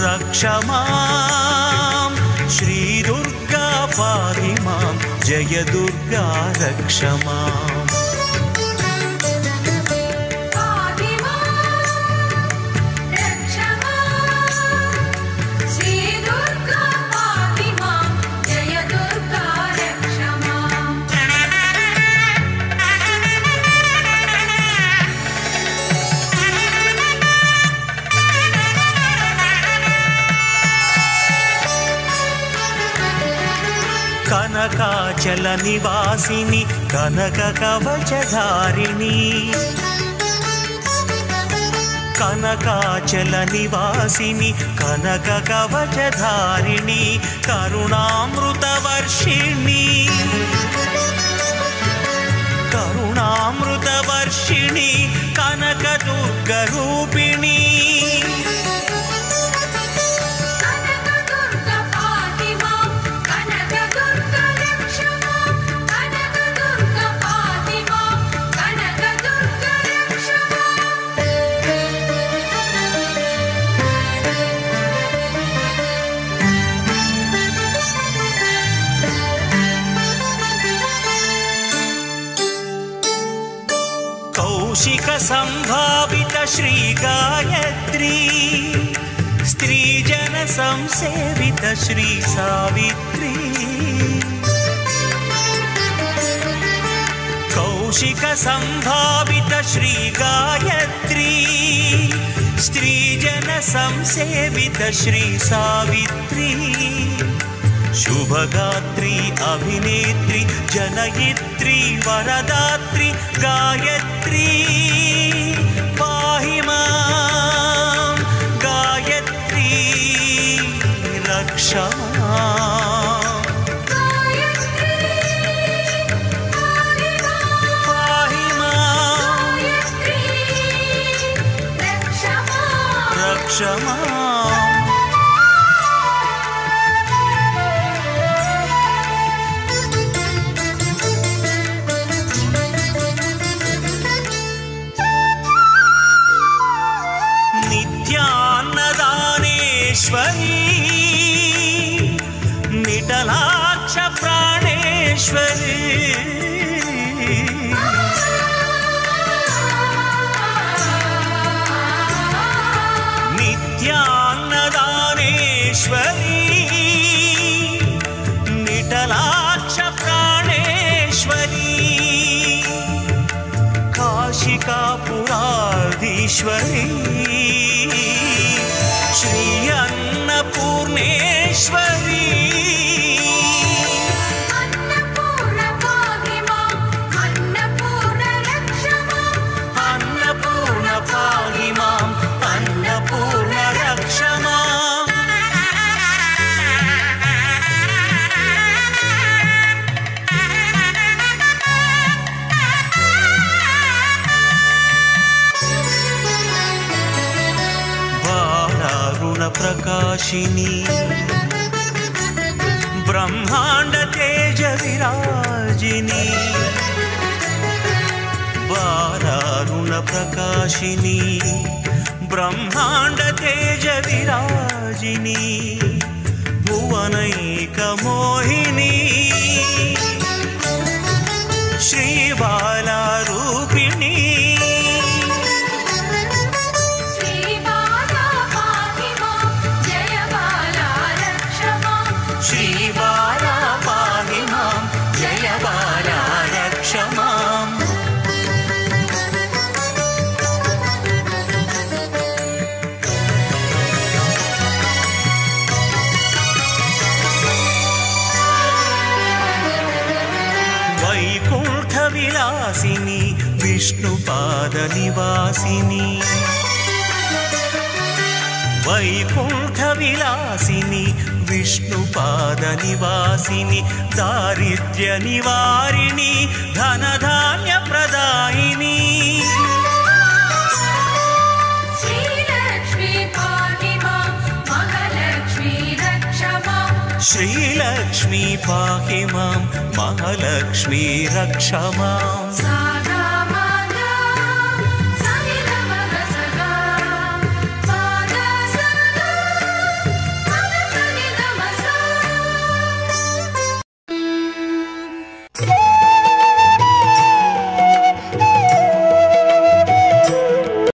रक्ष मां श्रीदुर्गा पाहि मां जय दुर्गा रक्ष मां कनकाचल निवासिनी कनक कवचधारिणी कनकाचल निवासिनी कनक कवचधारिणी करुणामृतवर्षिणी करुणामृतवर्षिणी कनकदुर्गरूपिणी कौशिक संभावित श्री गायत्री स्त्रीजन संसेवित श्री सावित्री कौशिक संभावित श्री गायत्री स्त्रीजन संसेवित श्री सावित्री शुभगात्री अभिनेत्री जनयित्री वरदात्री गायत्री पाहि मां गायत्री रक्ष मां पाहि मां रक्ष मां निटलाक्ष प्राणेश्वरी नित्यान्नदानेश्वरी निटलाक्ष प्राणेश्वरी काशिकापुराधीश्वरी श्री अन्नपूर्णेश्वरी प्रकाशिनी ब्रह्मांड तेज विराजिनी बारारुण प्रकाशिनी ब्रह्मांड तेज विराजिनी भुवनैक मोहिनी श्रीबाला रूपिणी विलासिनी विष्णुपाद निवासिनी वैकुंठ विलासिनी विष्णुपाद निवासिनी दारिद्र्य निवारिणी धनधान्य प्रदायिनी श्रीलक्ष्मी पाहि मां महालक्ष्मी रक्ष मां you